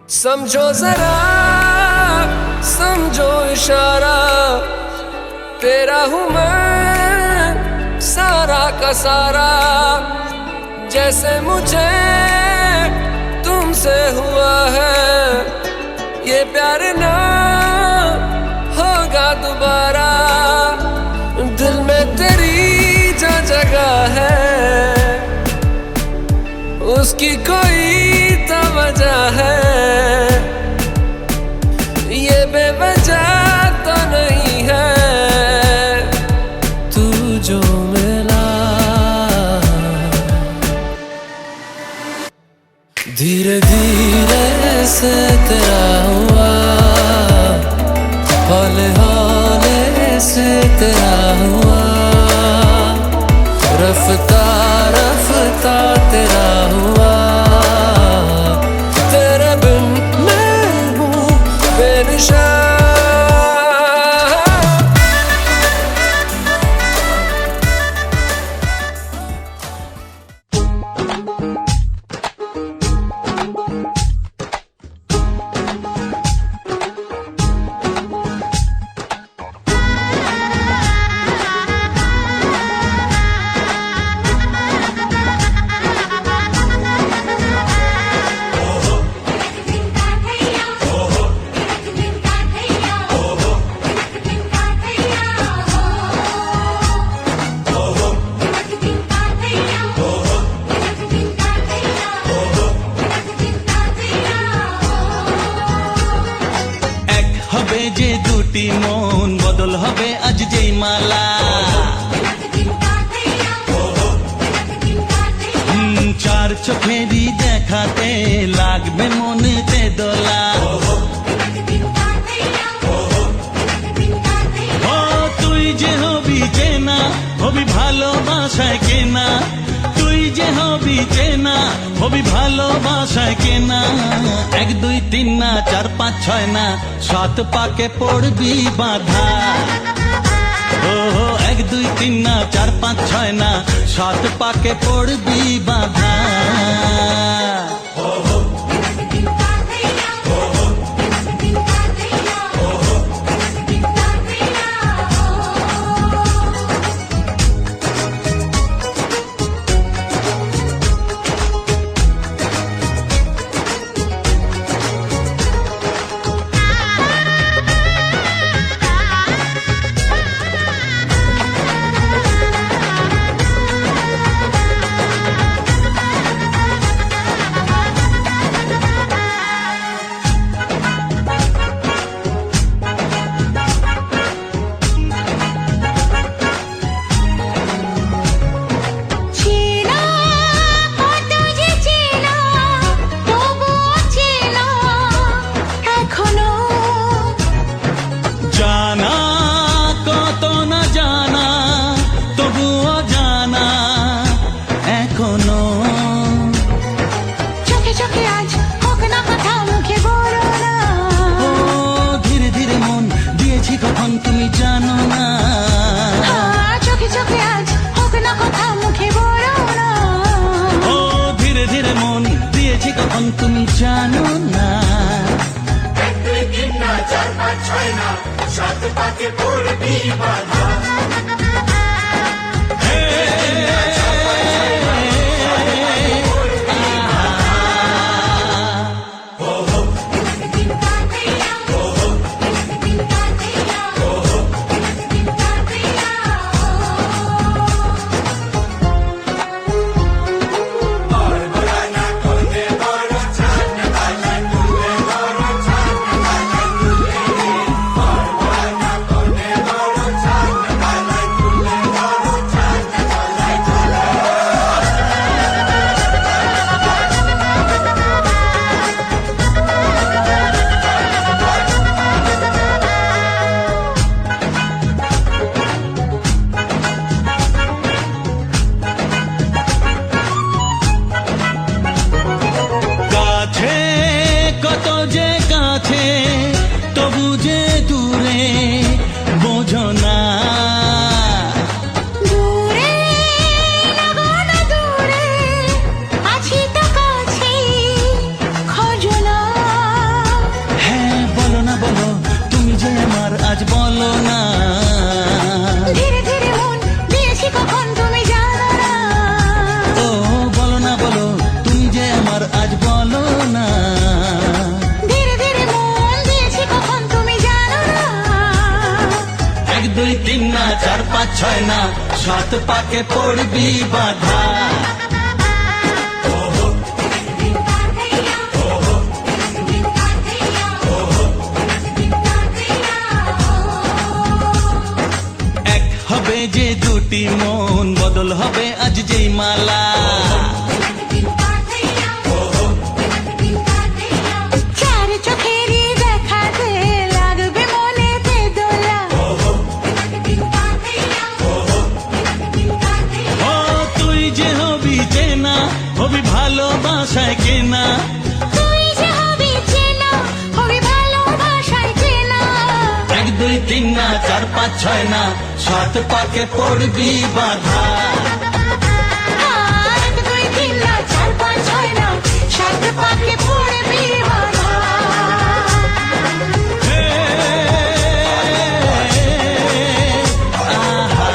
समझो जरा समझो इशारा, तेरा हूँ मैं सारा का सारा। जैसे मुझे तुमसे हुआ है ये प्यार ना होगा दोबारा। दिल में तेरी जो जगह है उसकी कोई तो वजह है, ये बेवजह तो नहीं है। तू जो मिला धीरे धीरे से तेरा हुआ, हौले हौले से तेरा हुआ, रफ्ता रफ्ता तेरा हुआ। तेरे बिन मैं हूँ बेनिशान। যে দুটি মন বদল হবে আজ যেই মালা। চার চোখেরই দেখাতে লাগবে মনেতে দোলা। ও তুই যে হবি চেনা হবি ভালোবাসায় কেনা, তুই যে হবি চেনা হবি ভালোবাসায় কেনা। এক দুই তিন না চার পাঁচ ছয় না সাত পাকে পড়বি বাধা। ও এক দুই তিন না চার পাঁচ ছয় না সাত পাকে পড়বি বাধা। তুমি জানো না চোখে চোখে আজ হোক না কথা মুখে বলো না। ও ধীরে ধীরে মন দিয়েছি কখন তুমি জানো না। এক দুই তিন না চার পাঁচ ছয় না সাত পাকে পড়বি বাধা। তবু যে দূরে বোঝো না। দূরে আছি তো কাছে খোঁজো না। ছয় না, সাত পাকে পড়বি বাধা। এক হবে যে দুটি মন, বদল হবে আজ যেই মালা। চার চোখেরই দেখাতে লাগবে মনেতে দোলা। ও তুই যে হবি চেনা, হবি ভালোবাসায় কেনা। তুই যে হবি চেনা, হবি ভালোবাসায় চেনা। এক দুই তিন না, চার পাঁচ ছয় না, সাত পাকে পড়বি বাধা। এক দুই তিন না, চার পাঁচ ছয় না, সাত পাকে পড়বি বাধা। হে, আহা,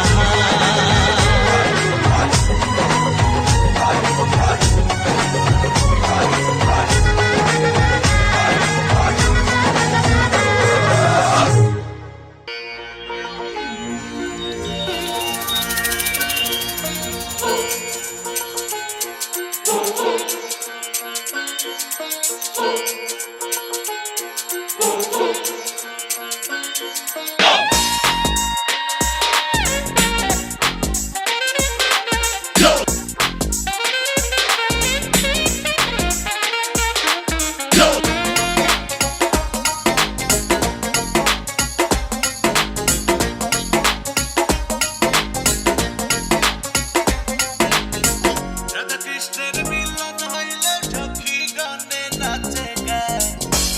রাধা কৃষ্ণের মিলন হইলে সখী গণে নাচে গায়।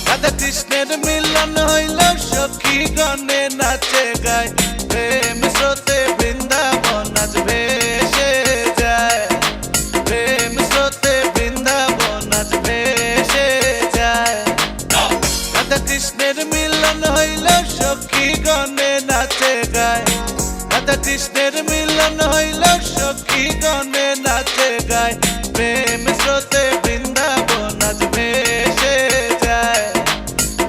রাধা কৃষ্ণের মিলন হইলে সখী গণে নাচে গায়। প্রেম স্রোতে বৃন্দাবন আজ ভেসে যায়। প্রেম স্রোতে বৃন্দাবন আজ ভেসে যায়। রাধা কৃষ্ণের মিলন হইলে সখী গণে নাচে গায়। রাধা কৃষ্ণের মিলন হইল সখী গণে নাচে গায়। প্রেম স্রোতে বৃন্দাবন আজ ভেসে যায়।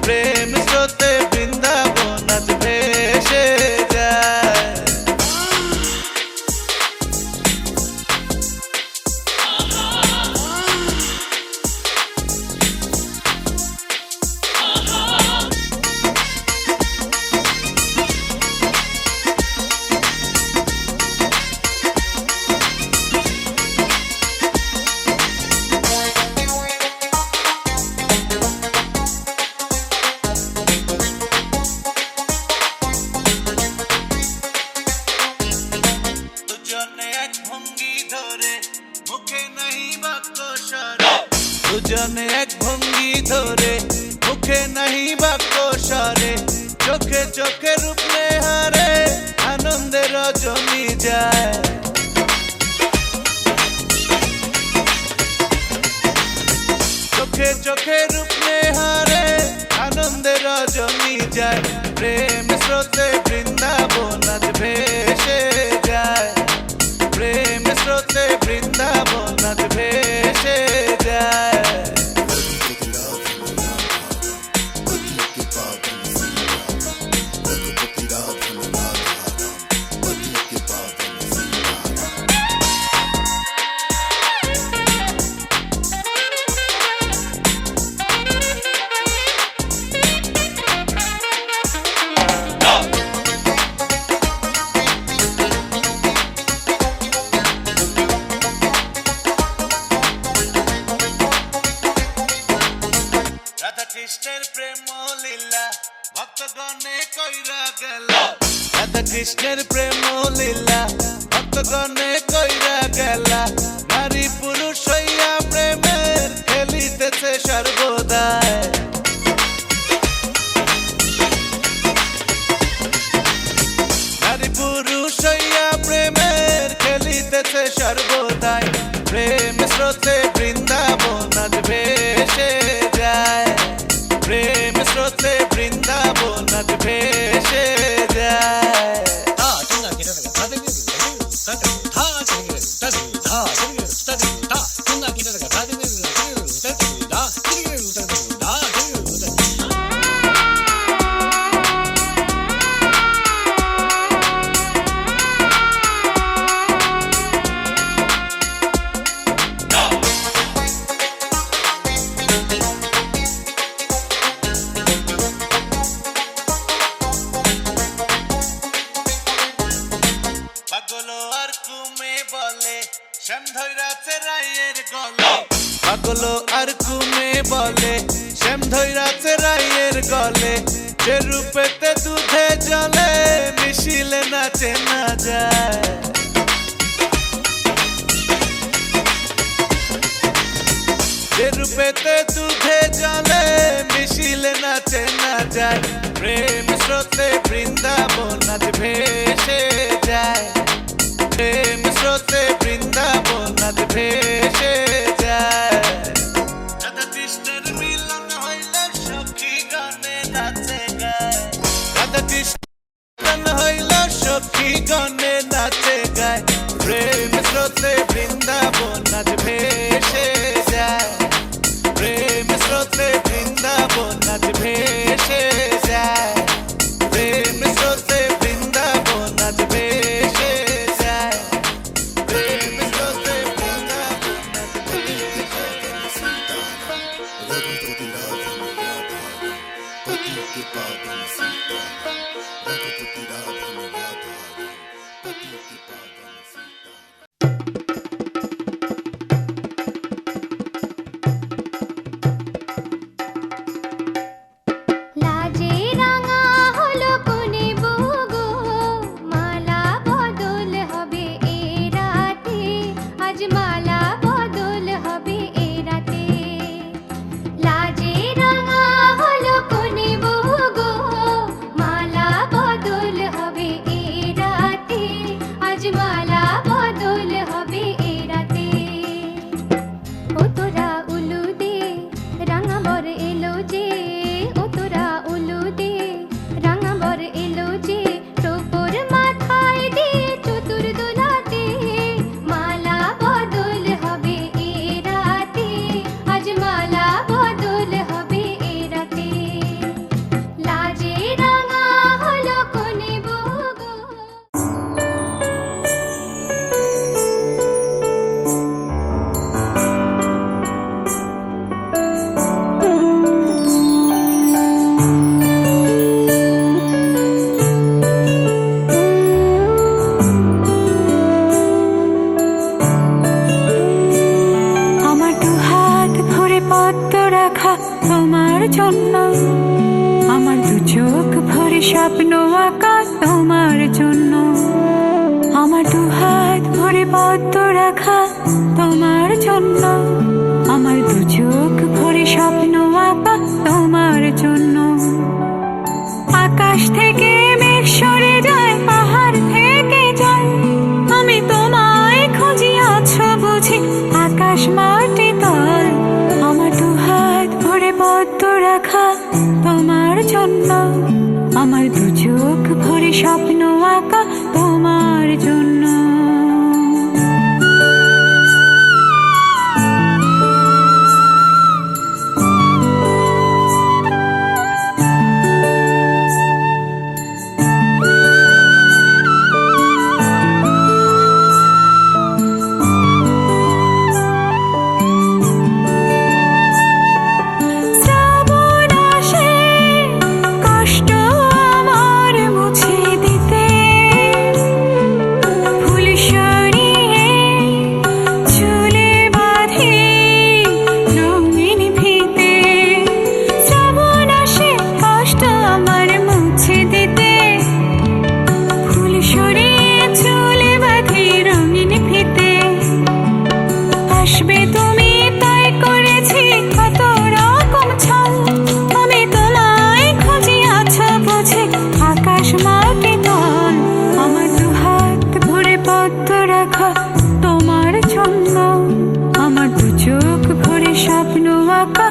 প্রেম স্রোতে বৃন্দাবন আজ ভেসে যায়। দুজনে এক ভঙ্গি ধরে, মুখে নাহি বাক্য স্বরে। দুজনে এক ভঙ্গি ধরে, মুখে নাহি বাক্য স্বরে। চোখে চোখে রূপ নেহারে, আনন্দে রজনী যায়। চোখে চোখে রূপ নেহারে, আনন্দে রজনী যায়। প্রেম স্রোতে বৃন্দাবন আজ ভেসে যায়। প্রেম স্রোতে বৃন্দাবন আজ ভেসে যায়। রাধা কৃষ্ণের প্রেম লীলা ভক্তগণে কইরা গেল। রাধা কৃষ্ণের প্রেম লীলা ভক্তগণে কইরা গেলা। নারী পুরুষ হইয়া প্রেমের খেলিতেছে সর্বদাই। নারী পুরুষ হইয়া প্রেমের খেলিতেছে সর্বদাই। প্রেম স্রোতে বৃন্দাবন আজ ভেসে যায়। প্রেম স্রোতে বৃন্দাবন আজ ভেসে যায়। প্রেম ধৈরাছে রাইয়ের গলে, সে রূপেতে দুধে জলে মিশিলে নাচে না যায়। সে রূপেতে দুধে জলে মিশিলে নাচে না যায়। প্রেম স্রোতে বৃন্দাবন আজ ভেসে যায়, প্রেম স্রোতে বৃন্দাবন আজ ভেসে যায়। রাধা কৃষ্ণের মিলন হইলে সখী গণে নাচে গায়, রাধা কৃষ্ণ হইল সখী গণে নাচে গায়। প্রেম স্রোতে বৃন্দাবন আজ ভেসে যায়, প্রেম স্রোতে বৃন্দাবন আজ ভেসে যায়, প্রেম স্রোতে বৃন্দাবন আজ ভেসে যায়, প্রেম স্রোতে বৃন্দাবন আজ ভেসে লাজে রাঙা হলো কোনে বগো, মালা বদল হবে এ রাতে, আজ মালা বদল হবে এ রাতে। লাজে রাঙা হলো কোনে বগো, মালা বদল হবে এ রাতে, আজ মালা বদল হবে এ রাতে। ও তোরা উলু দে রাঙা বর এলো যে, ও তোরা উলু দে রাঙা বর এলো যে, টোপর মাথায় দিয়ে চতুর দোলাতে, মালা বদল হবে এ রাতে, আজ মালা বদল হবে এ রাতে। লাজে রাঙা হলো কোনে বগো। আমার দু হাত ভরে পদ্ম রাখা তোমার জন্য, আমার দু চোখ ভরে স্বপ্ন আঁকা তোমার জন্য। আমার দু হাত ভরে পদ্ম রাখা তোমার জন্য, আমার দু চোখ ভরে স্বপ্ন আঁকা তোমার জন্য। আকাশ থেকে মেঘ সরে যায়, পাহাড় থেকে যায়, আমি তোমায় খুঁজি আছো বুঝি আকাশ মাটি তল। আমার দু হাত ভরে পদ্ম রাখা তোমার জন্য, আমার দু চোখ ভরে স্বপ্ন আঁকা তোমার জন্য। শ্রাবণ আসে কষ্ট আমার মুছে দিতে, ফুল সরিয়ে চুলে বাঁধি রঙিন ফিতে। শ্রাবণ আসে কষ্ট আমার মুছে দিতে, ফুল সরিয়ে চুলে বাঁধি রঙিন ফিতে। আসবে তুমি তাই করেছি কত রকম ছল, আমি তোমায় খুঁজি আছো বুঝি আকাশ মাটি তল। আমার দু হাত ভরে পদ্ম রাখা তোমার জন্য, আমার দু চোখ ভরে স্বপ্ন আঁকা